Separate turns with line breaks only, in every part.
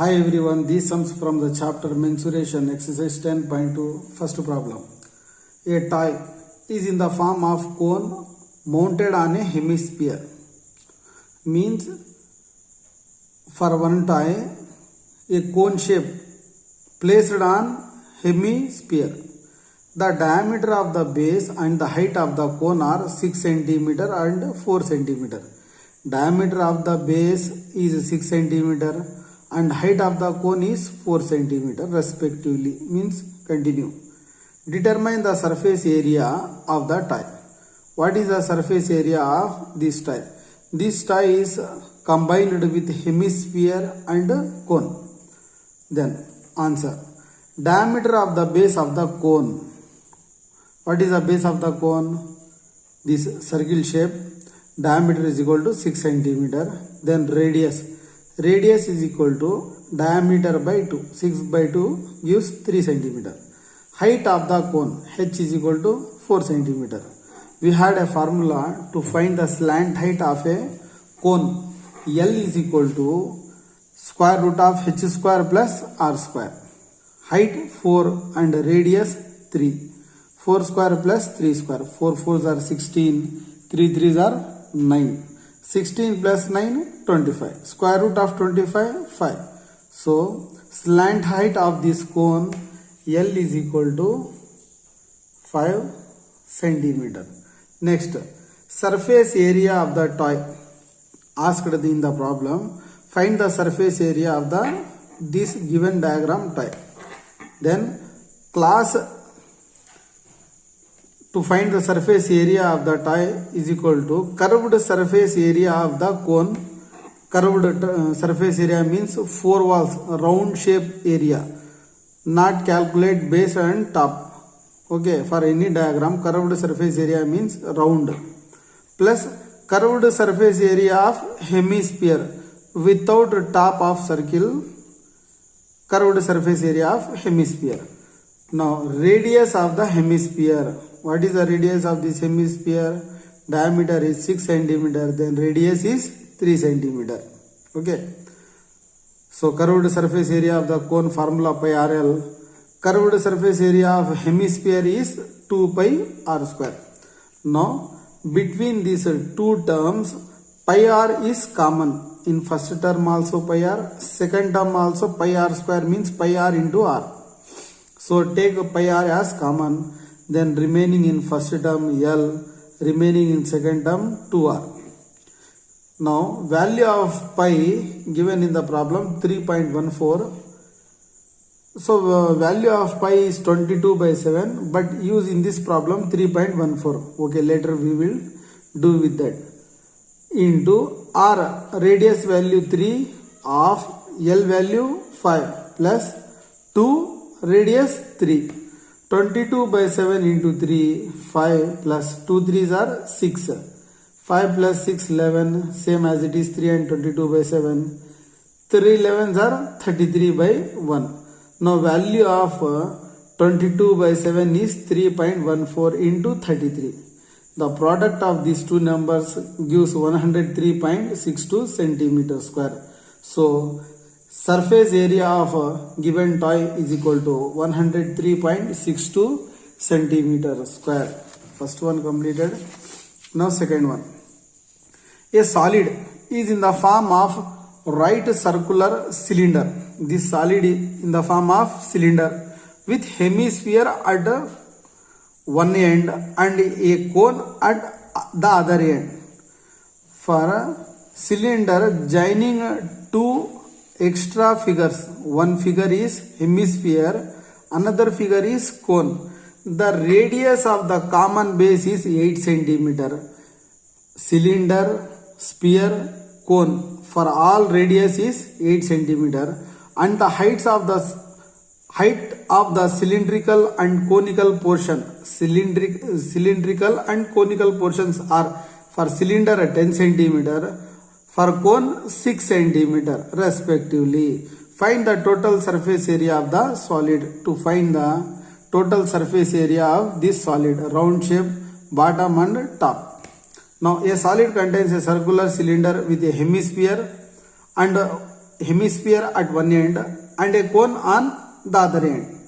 Hi everyone, these sums from the chapter Mensuration exercise 10.2 first problem. A toy is in the form of cone mounted on a hemisphere. Means for one toy, a cone shape placed on hemisphere. The diameter of the base and the height of the cone are 6 cm and 4 cm. Diameter of the base is 6 cm and height of the cone is 4 cm respectively. Means continue. Determine the surface area of the toy. What is the surface area of this toy? This toy is combined with hemisphere and cone. Then answer. Diameter of the base of the cone. What is the base of the cone? This circle shape. Diameter is equal to 6 cm. Then radius. Radius is equal to diameter by 2. 6 by 2 gives 3 cm. Height of the cone. H is equal to 4 cm. We had a formula to find the slant height of a cone. L is equal to square root of h square plus r square. Height 4 and radius 3. 4 square plus 3 square. 4 4s are 16. 3 3s are 9. 16 plus 9, 25. Square root of 25, 5. So, slant height of this cone L is equal to 5 centimeter. Next, surface area of the toy. Asked in the problem, find the surface area of this given diagram toy. Then, class to find the surface area of the toy is equal to curved surface area of the cone. Curved surface area means 4 walls, round shape area. Not calculate base and top. Okay, for any diagram, curved surface area means round. Plus curved surface area of hemisphere without top of circle. Curved surface area of hemisphere. Now radius of the hemisphere. What is the radius of this hemisphere? Diameter is 6 cm. Then radius is 3 cm. Okay. So curved surface area of the cone formula pi RL. Curved surface area of hemisphere is 2 pi r square. Now between these two terms pi r is common. In first term also pi r. Second term also pi r square means pi r into r. So take pi r as common. Then remaining in first term L, remaining in second term 2r. Now value of pi given in the problem 3.14. So value of pi is 22 by 7, but use in this problem 3.14. Okay, later we will do with that. Into r, radius value 3 of L value 5 plus 2 radius 3. 22 by 7 into 3, 5 plus 2 3s are 6. 5 plus 6, 11, same as it is 3 and 22 by 7. 3 11s are 33 by 1. Now value of 22 by 7 is 3.14 into 33. The product of these two numbers gives 103.62 centimeter square. So surface area of a given toy is equal to 103.62 centimeter square. First one completed. Now second one. A solid is in the form of right circular cylinder. This solid is in the form of cylinder with hemisphere at one end and a cone at the other end. For a cylinder joining two extra figures. One figure is hemisphere, another figure is cone. The radius of the common base is 8 cm. Cylinder, sphere, cone. For all radius is 8 cm. And the height of the cylindrical and conical portion. Cylindrical and conical portions are for cylinder 10 cm. For cone 6 cm respectively. Find the total surface area of the solid. To find the total surface area of this solid, round shape, bottom and top. Now a solid contains a circular cylinder with a hemisphere and hemisphere at one end and a cone on the other end.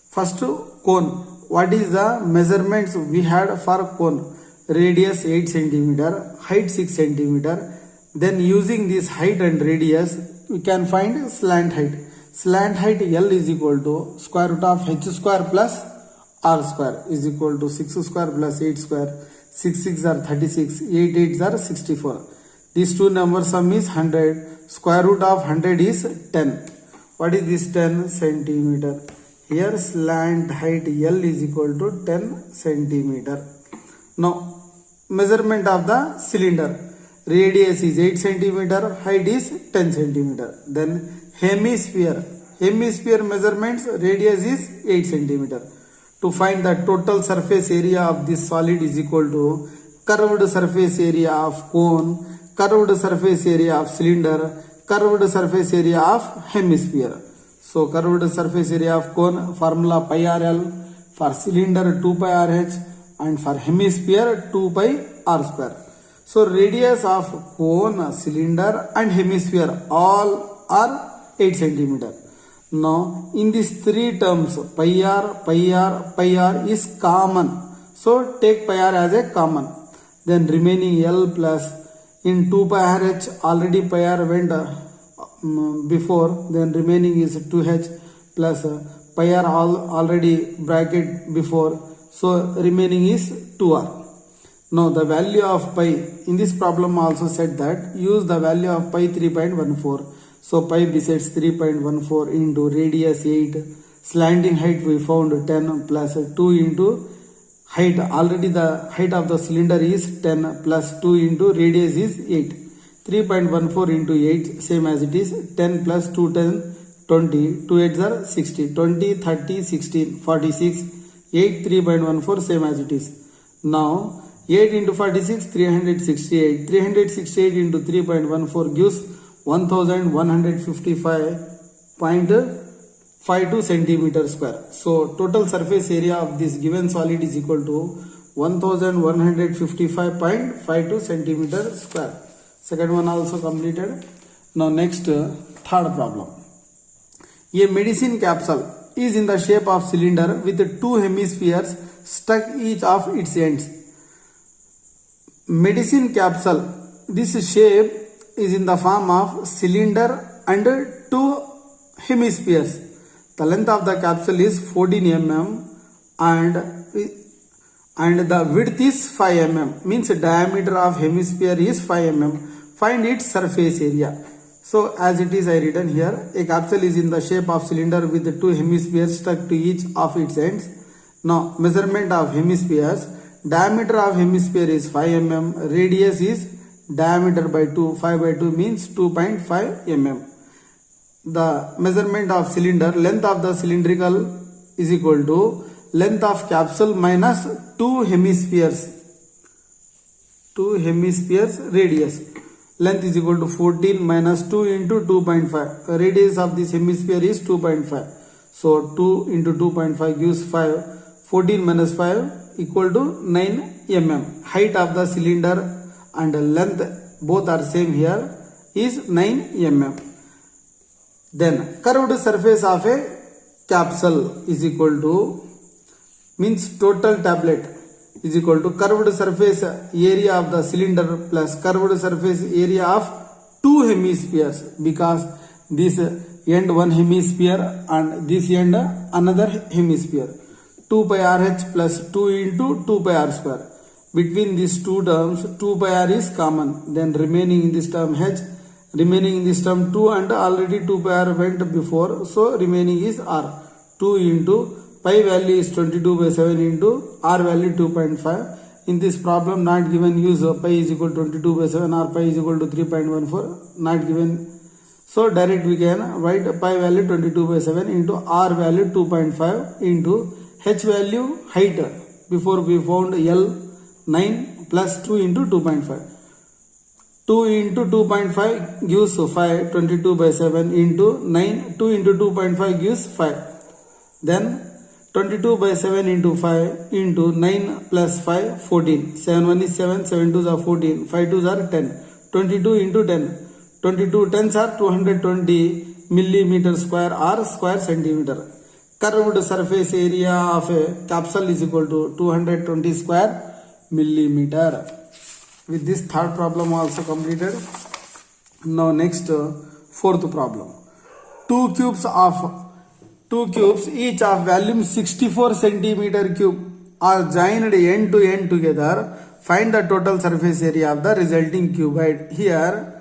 First cone. What is the measurements we had for cone? Radius 8 centimeter, height 6 centimeter. Then using this height and radius, we can find slant height. Slant height L is equal to square root of h square plus r square is equal to 6 square plus 8 square. 6 6 are 36, 8 8 are 64. These two numbers sum is 100. Square root of 100 is 10. What is this 10 centimeter? Here slant height L is equal to 10 centimeter. Now measurement of the cylinder. Radius is 8 centimeter, height is 10 centimeter. Then hemisphere. Hemisphere measurements, radius is 8 centimeter. To find the total surface area of this solid is equal to curved surface area of cone, curved surface area of cylinder, curved surface area of hemisphere. So curved surface area of cone, formula pi RL, for cylinder 2 pi RH, and for hemisphere 2 pi R square. So radius of cone, cylinder and hemisphere all are 8 centimeter. Now in these three terms pi R, pi R, pi R is common. So take pi R as a common. Then remaining L plus in 2 pi RH already pi R went before, then remaining is 2h plus pi R already bracket before, so remaining is 2r. Now the value of pi, in this problem also said that use the value of pi 3.14. So pi besides 3.14 into radius 8, slanting height we found 10 plus 2 into height, already the height of the cylinder is 10 plus 2 into radius is 8. 3.14 into 8 same as it is 10 plus 2 10 20, 2 8s are 60, 20 30 16 46, 8 3.14 same as it is. Now 8 into 46 368, 368 into 3.14 gives 1155.52 centimeter square. So total surface area of this given solid is equal to 1155.52 centimeter square. Second one also completed. Now next third problem. A medicine capsule is in the shape of cylinder with two hemispheres stuck each of its ends. Medicine capsule, this shape is in the form of cylinder and two hemispheres. The length of the capsule is 14 mm and the width is 5 mm, means diameter of hemisphere is 5 mm. Find its surface area. So as it is I written here, a capsule is in the shape of cylinder with the two hemispheres stuck to each of its ends. Now measurement of hemispheres. Diameter of hemisphere is 5 mm, radius is diameter by 2, 5 by 2 means 2.5 mm. The measurement of cylinder, length of the cylindrical is equal to length of capsule minus two hemispheres radius. Length is equal to 14 minus 2 into 2.5. Radius of this hemisphere is 2.5. So 2 into 2.5 gives 5. 14 minus 5 equal to 9 mm. Height of the cylinder and length both are same here is 9 mm. Then curved surface of a capsule is equal to, means total tablet is equal to curved surface area of the cylinder plus curved surface area of two hemispheres, because this end one hemisphere and this end another hemisphere. 2 pi RH plus 2 into 2 pi R square. Between these two terms 2 pi R is common, then remaining in this term H, remaining in this term 2 and already 2 pi R went before, so remaining is R. 2 into pi value is 22 by 7 into R value 2.5. In this problem not given, use pi is equal to 22 by 7 or pi is equal to 3.14, not given. So direct we can write pi value 22 by 7 into R value 2.5 into H value height. Before we found L 9 plus 2 into 2.5. 2 into 2.5 gives 5, 22 by 7 into 9, 2 into 2.5 gives 5. Then 22 by 7 into 5 into 9 plus 5, 14. 7 1 is 7, 7 2s are 14, 5 2s are 10. 22 into 10. 22 tens are 220 millimeter square or square centimeter. Curved surface area of a capsule is equal to 220 square millimeter. With this third problem also completed. Now next fourth problem. Two cubes each of volume 64 centimeter cube are joined end to end together. Find the total surface area of the resulting cuboid. Here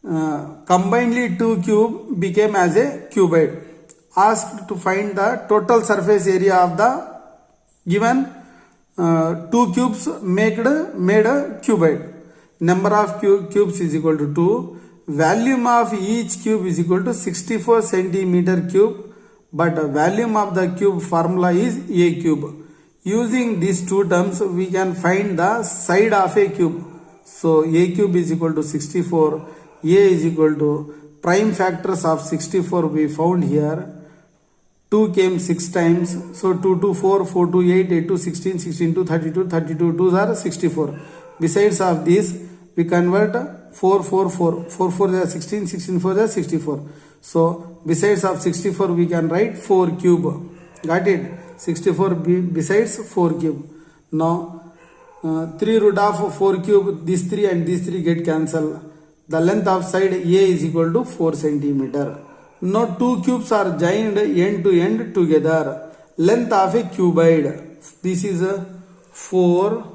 combinedly two cube became as a cuboid. Asked to find the total surface area of the given two cubes made a cuboid. Number of cubes is equal to 2. Volume of each cube is equal to 64 centimeter cube, but volume of the cube formula is a cube. Using these two terms, we can find the side of a cube. So a cube is equal to 64. A is equal to prime factors of 64 we found here. 2 came 6 times. So 2 to 4, 4 to 8, 8 to 16, 16 to 32, 32 2s are 64. Besides of this, we convert 4, 4, 4. 4, 4 is 16, 16 4 is 64. So besides of 64, we can write 4 cube. Got it? 64 besides 4 cube. Now 3 root of 4 cube, these 3 and these 3 get cancelled. The length of side A is equal to 4 centimeter. Now two cubes are joined end to end together. Length of a cuboid. This is a 4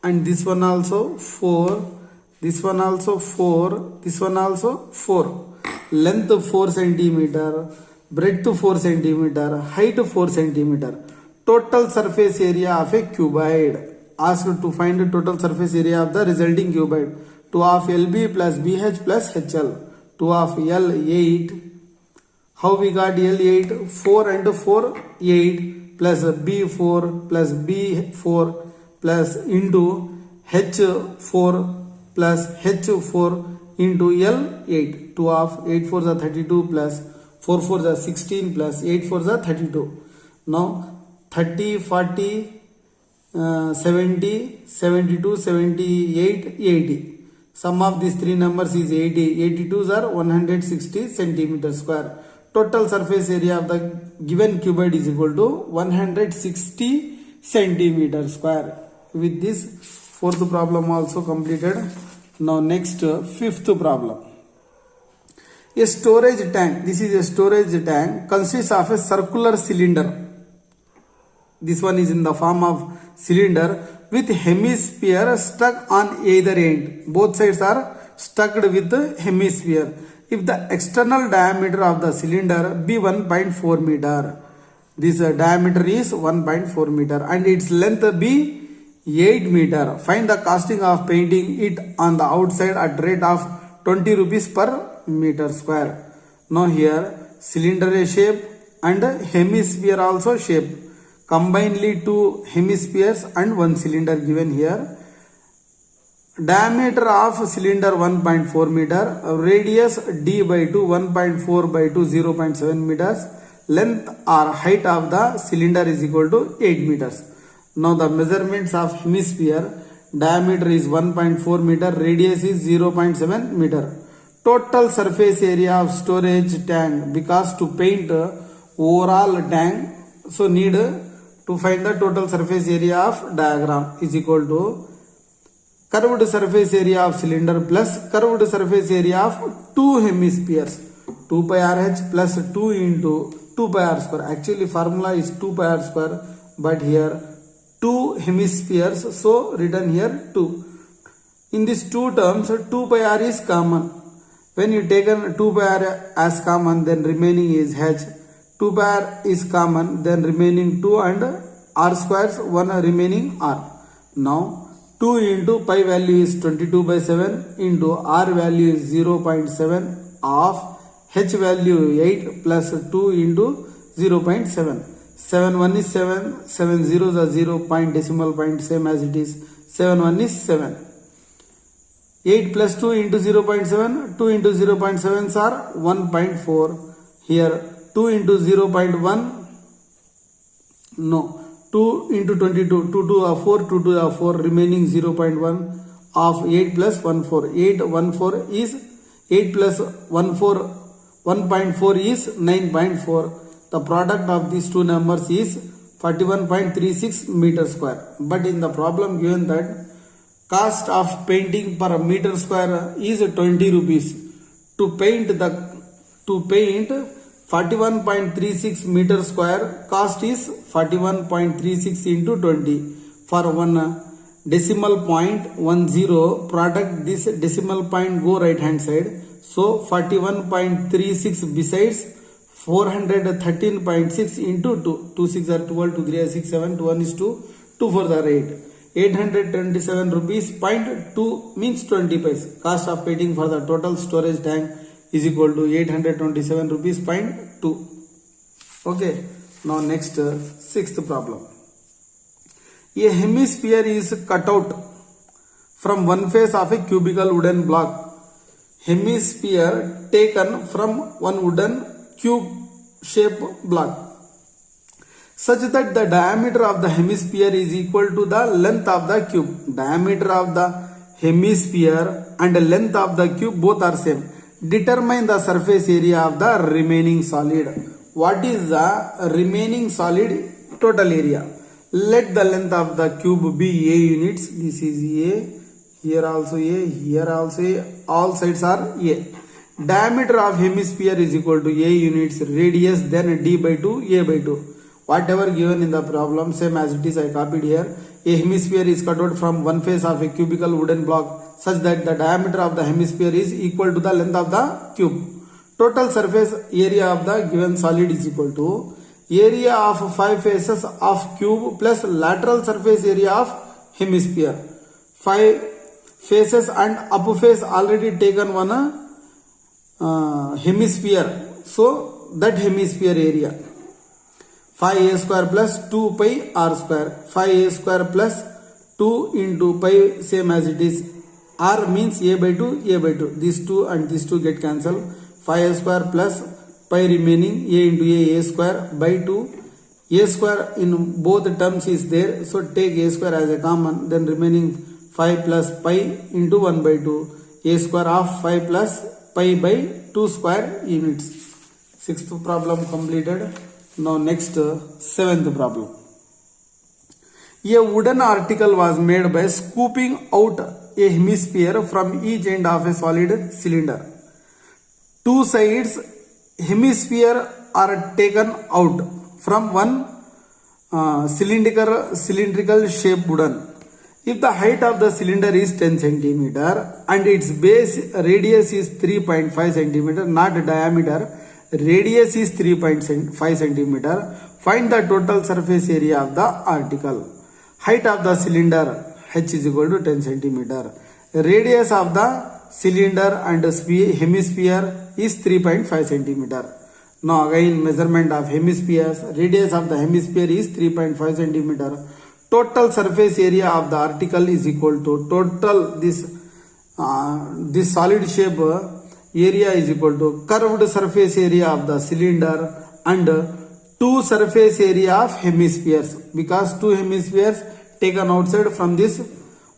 and this one also 4. This one also 4. This one also 4. Length 4 centimeter. Breadth 4 centimeter. Height 4 centimeter. Total surface area of a cuboid. Asked to find the total surface area of the resulting cuboid. 2 of LB plus BH plus HL. 2 of L8. How we got L8? 4 and 4 8 plus B4 plus B4 plus into H4 plus H4 into L8. 2 of 8 4s are 32 plus 4 4s are 16 plus 8 4s are 32. Now 30, 40, 70, 72, 78, 80. Sum of these three numbers is 80. 82s are 160 centimeter square. Total surface area of the given cuboid is equal to 160 centimeter square. With this fourth problem also completed. Now next fifth problem. A storage tank. This is a storage tank. Consists of a circular cylinder. This one is in the form of cylinder with hemisphere stuck on either end. Both sides are stuck with the hemisphere. If the external diameter of the cylinder be 1.4 meter, this diameter is 1.4 meter and its length be 8 meter. Find the costing of painting it on the outside at rate of 20 rupees per meter square. Now here cylinder shape and hemisphere also shape. Combinedly two hemispheres and one cylinder given here. Diameter of cylinder 1.4 meter, radius d by 2 1.4 by 2 0.7 meters, length or height of the cylinder is equal to 8 meters. Now the measurements of hemisphere, diameter is 1.4 meter, radius is 0.7 meter. Total surface area of storage tank, because to paint overall tank, so need to find the total surface area of diagram is equal to curved surface area of cylinder plus curved surface area of two hemispheres. 2 pi RH plus 2 into 2 pi R square. Actually formula is 2 pi R square, but here two hemispheres, so written here 2. In these two terms 2 pi R is common. When you take 2 pi R as common, then remaining is H. 2 pi R is common, then remaining 2 and R squares 1 remaining R. Now 2 into pi value is 22 by 7 into R value is 0.7 of H value 8 plus 2 into 0.7. 7 1 is 7, 7 zeros are 0, point decimal point same as it is. 7 1 is 7. 8 plus 2 into 0.7, 2 into 0.7s are 1.4. Here 2 into 0.1, no. 2 into 22, 2 2 are 4, 2 2 are 4, remaining 0.1 of 8 plus 1 4. 8 1 4 is 8 plus 1.4 is 9.4. The product of these two numbers is 41.36 meter square. But in the problem given that cost of painting per meter square is 20 rupees. To paint 41.36 meter square, cost is 41.36 into 20. For one decimal point 10 product, this decimal point go right hand side. So 41.36 besides 413.6 into 2. 2 6 are 12, 2 3 are 6, 7, 2 1 is 2, 2 4 are 8. 827 rupees, 0.2 means 20 paise. Cost of painting for the total storage tank is equal to 827 rupees, 0.2. Okay, now next sixth problem. A hemisphere is cut out from one face of a cubical wooden block. Hemisphere taken from one wooden cube shaped block, such that the diameter of the hemisphere is equal to the length of the cube. Diameter of the hemisphere and the length of the cube both are same. Determine the surface area of the remaining solid. What is the remaining solid total area? Let the length of the cube be A units. This is A. Here also A. Here also A. All sides are A. Diameter of hemisphere is equal to A units. Radius then D by 2, A by 2. Whatever given in the problem, same as it is, I copied here. A hemisphere is cut out from one face of a cubical wooden block such that the diameter of the hemisphere is equal to the length of the cube. Total surface area of the given solid is equal to area of 5 faces of cube plus lateral surface area of hemisphere. 5 faces and upper face already taken one hemisphere. So that hemisphere area 5a square plus 2 pi r square. 5a square plus 2 into pi, same as it is. R means a by 2, a by 2. These 2 and these 2 get cancelled. 5a square plus pi remaining, a into a square by 2. A square in both terms is there. So take a square as a common. Then remaining 5 plus pi into 1 by 2. A square of 5 plus pi by 2 square units. Sixth problem completed. Now next seventh problem. A wooden article was made by scooping out a hemisphere from each end of a solid cylinder. Two sides hemisphere are taken out from one cylindrical shaped wooden. If the height of the cylinder is 10 cm and its base radius is 3.5 cm, not diameter, radius is 3.5 cm, find the total surface area of the article. Height of the cylinder h is equal to 10 cm. Radius of the cylinder and hemisphere is 3.5 cm. Now again measurement of hemispheres. Radius of the hemisphere is 3.5 cm. Total surface area of the article is equal to total this solid shape area is equal to curved surface area of the cylinder and 2 surface area of hemispheres, because 2 hemispheres taken outside from this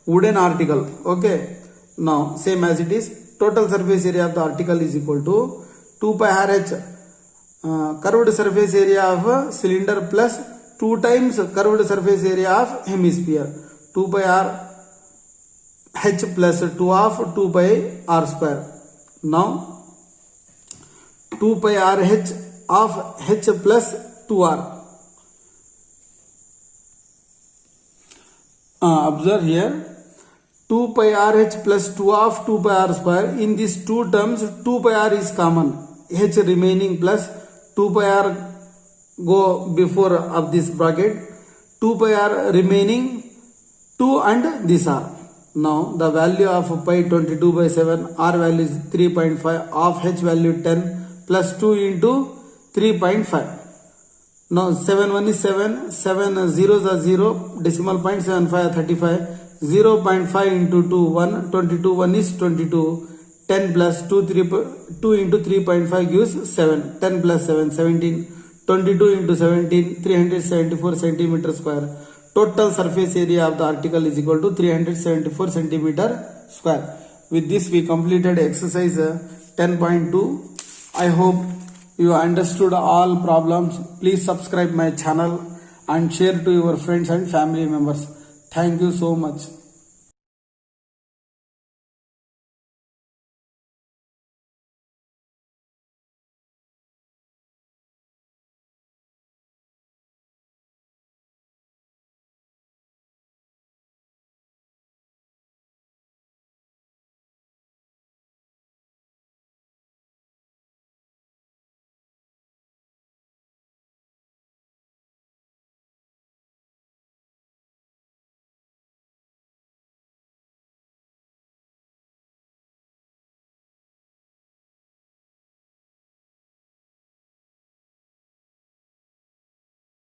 wooden article. Okay, now same as it is, total surface area of the article is equal to 2 pi rh curved surface area of cylinder plus 2 times curved surface area of hemisphere. 2 pi r h plus 2 of 2 pi r square. Now 2 pi r h of h plus 2r. Observe here, 2 pi r h plus 2 of 2 pi r square. In these two terms 2 pi r is common, h remaining plus 2 pi r go before of this bracket, 2 pi r remaining 2 and this r. Now the value of pi 22 by 7, r value is 3.5, of h value 10 plus 2 into 3.5. Now 7 1 is 7, 7 zeros are 0, decimal point 75 35, 0.5 into 2 1, 22 1 is 22, 10 plus 2 into 3.5 gives 7, 10 plus 7 17, 22 into 17 374 centimeter square. Total surface area of the article is equal to 374 centimeter square. With this we completed exercise 10.2. I hope you understood all problems. Please subscribe my channel and share to your friends and family members. Thank you so much.